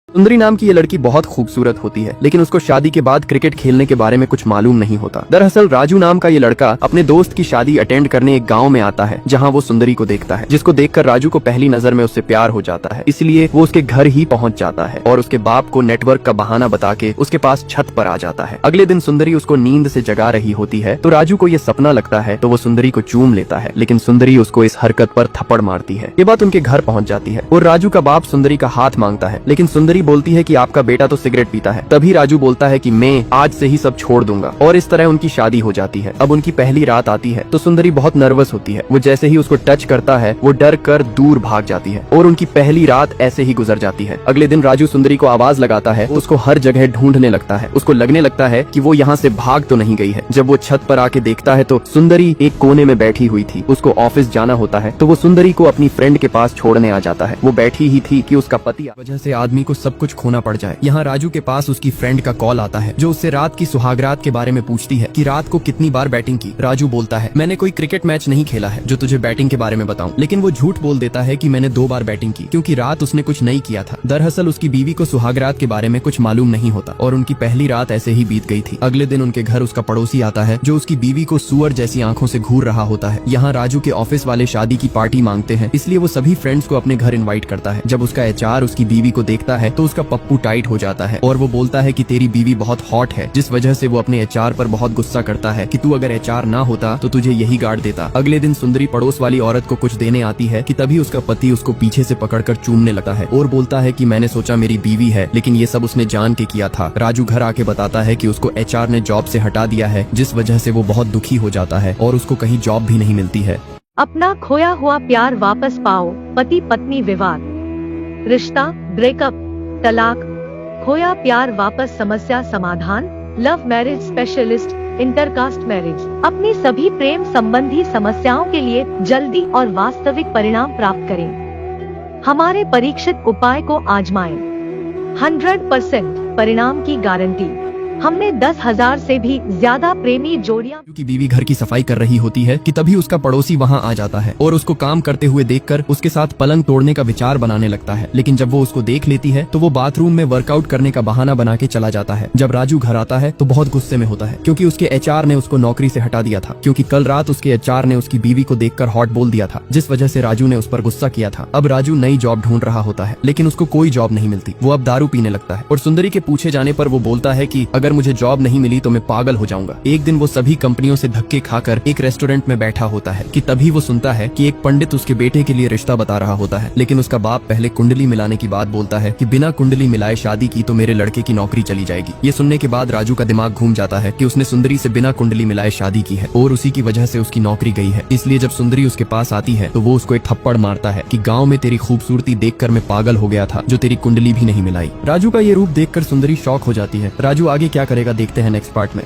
सुंदरी नाम की ये लड़की बहुत खूबसूरत होती है, लेकिन उसको शादी के बाद क्रिकेट खेलने के बारे में कुछ मालूम नहीं होता। दरअसल राजू नाम का ये लड़का अपने दोस्त की शादी अटेंड करने एक गांव में आता है, जहां वो सुंदरी को देखता है, जिसको देखकर राजू को पहली नजर में उससे प्यार हो जाता है। इसलिए वो उसके घर ही पहुंच जाता है और उसके बाप को नेटवर्क का बहाना बता के उसके पास छत पर आ जाता है। अगले दिन सुंदरी उसको नींद से जगा रही होती है, तो राजू को ये सपना लगता है, तो वो सुंदरी को चूम लेता है, लेकिन सुंदरी उसको इस हरकत पर थप्पड़ मारती है। ये बात उनके घर पहुंच जाती है और राजू का बाप सुंदरी का हाथ मांगता है, लेकिन सुंदरी बोलती है कि आपका बेटा तो सिगरेट पीता है। तभी राजू बोलता है कि मैं आज से ही सब छोड़ दूंगा, और इस तरह उनकी शादी हो जाती है। अब उनकी पहली रात आती है तो सुंदरी बहुत नर्वस होती है। वो जैसे ही उसको टच करता है वो डर कर दूर भाग जाती है और उनकी पहली रात ऐसे ही गुजर जाती है। अगले दिन राजू सुंदरी को आवाज लगाता है, उसको हर जगह ढूंढने लगता है। उसको लगने लगता है कि वो यहाँ से भाग तो नहीं गई है। जब वो छत पर आके देखता है तो सुंदरी एक कोने में बैठी हुई थी। उसको ऑफिस जाना होता है तो वो सुंदरी को अपनी फ्रेंड के पास छोड़ने आ जाता है। वो बैठी ही थी कि उसका पति वजह से आदमी को सब कुछ खोना पड़ जाए। यहाँ राजू के पास उसकी फ्रेंड का कॉल आता है, जो उससे रात की सुहागरात के बारे में पूछती है कि रात को कितनी बार बैटिंग की। राजू बोलता है, मैंने कोई क्रिकेट मैच नहीं खेला है जो तुझे बैटिंग के बारे में बताऊं। लेकिन वो झूठ बोल देता है कि मैंने 2 बार बैटिंग की, क्योंकि रात उसने कुछ नहीं किया था। दरअसल उसकी बीवी को सुहागरात के बारे में कुछ मालूम नहीं होता और उनकी पहली रात ऐसे ही बीत गई थी। अगले दिन उनके घर उसका पड़ोसी आता है, जो उसकी बीवी को सुअर जैसी आंखों से घूर रहा होता है। यहाँ राजू के ऑफिस वाले शादी की पार्टी मांगते हैं, इसलिए वो सभी फ्रेंड्स को अपने घर इन्वाइट करता है। जब उसका एचआर उसकी बीवी को देखता है तो उसका पप्पू टाइट हो जाता है और वो बोलता है कि तेरी बीवी बहुत हॉट है, जिस वजह से वो अपने एचआर पर बहुत गुस्सा करता है कि तू अगर एचआर ना होता तो तुझे यही गार्ड देता। अगले दिन सुंदरी पड़ोस वाली औरत को कुछ देने आती है कि तभी उसका पति उसको पीछे से पकड़कर चूमने लगता है और बोलता है कि मैंने सोचा मेरी बीवी है, लेकिन ये सब उसने जान के किया था। राजू घर आके बताता है कि उसको एचआर ने जॉब से हटा दिया है, जिस वजह से वो बहुत दुखी हो जाता है और उसको कहीं जॉब भी नहीं मिलती है। अपना खोया हुआ प्यार वापस पाओ। पति पत्नी विवाद, रिश्ता, ब्रेकअप, तलाक, खोया प्यार वापस, समस्या समाधान, love marriage specialist, intercaste marriage. अपनी सभी प्रेम संबंधी समस्याओं के लिए जल्दी और वास्तविक परिणाम प्राप्त करें। हमारे परीक्षित उपाय को आजमाएं। 100% परिणाम की गारंटी। हमने 10,000 से भी ज्यादा प्रेमी जोड़ियां। क्योंकि बीवी घर की सफाई कर रही होती है कि तभी उसका पड़ोसी वहां आ जाता है और उसको काम करते हुए देखकर उसके साथ पलंग तोड़ने का विचार बनाने लगता है। लेकिन जब वो उसको देख लेती है तो वो बाथरूम में वर्कआउट करने का बहाना बना के चला जाता है। जब राजू घर आता है तो बहुत गुस्से में होता है, क्योंकि उसके एचआर ने उसको नौकरी से हटा दिया था, क्योंकि कल रात उसके एचआर ने उसकी बीवी को देखकर हॉट बोल दिया था, जिस वजह से राजू ने उस पर गुस्सा किया था। अब राजू नई जॉब ढूंढ रहा होता है, लेकिन उसको कोई जॉब नहीं मिलती। वो अब दारू पीने लगता है और सुंदरी के पूछे जाने पर वो बोलता है कि अगर मुझे जॉब नहीं मिली तो मैं पागल हो जाऊंगा। एक दिन वो सभी कंपनियों से धक्के खाकर एक रेस्टोरेंट में बैठा होता है कि तभी वो सुनता है कि एक पंडित उसके बेटे के लिए रिश्ता बता रहा होता है। लेकिन उसका बाप पहले कुंडली मिलाने की बात बोलता है कि बिना कुंडली मिलाए शादी की तो मेरे लड़के की नौकरी चली जाएगी। ये सुनने के बाद राजू का दिमाग घूम जाता है कि उसने सुंदरी से बिना कुंडली मिलाए शादी की है और उसी की वजह से उसकी नौकरी गई है। इसलिए जब सुंदरी उसके पास आती है तो वो उसको एक थप्पड़ मारता है कि गाँव में तेरी खूबसूरती देखकर मैं पागल हो गया था, जो तेरी कुंडली भी नहीं मिलाई। राजू का ये रूप देखकर सुंदरी शॉक हो जाती है। राजू आगे क्या करेगा देखते हैं नेक्स्ट पार्ट में।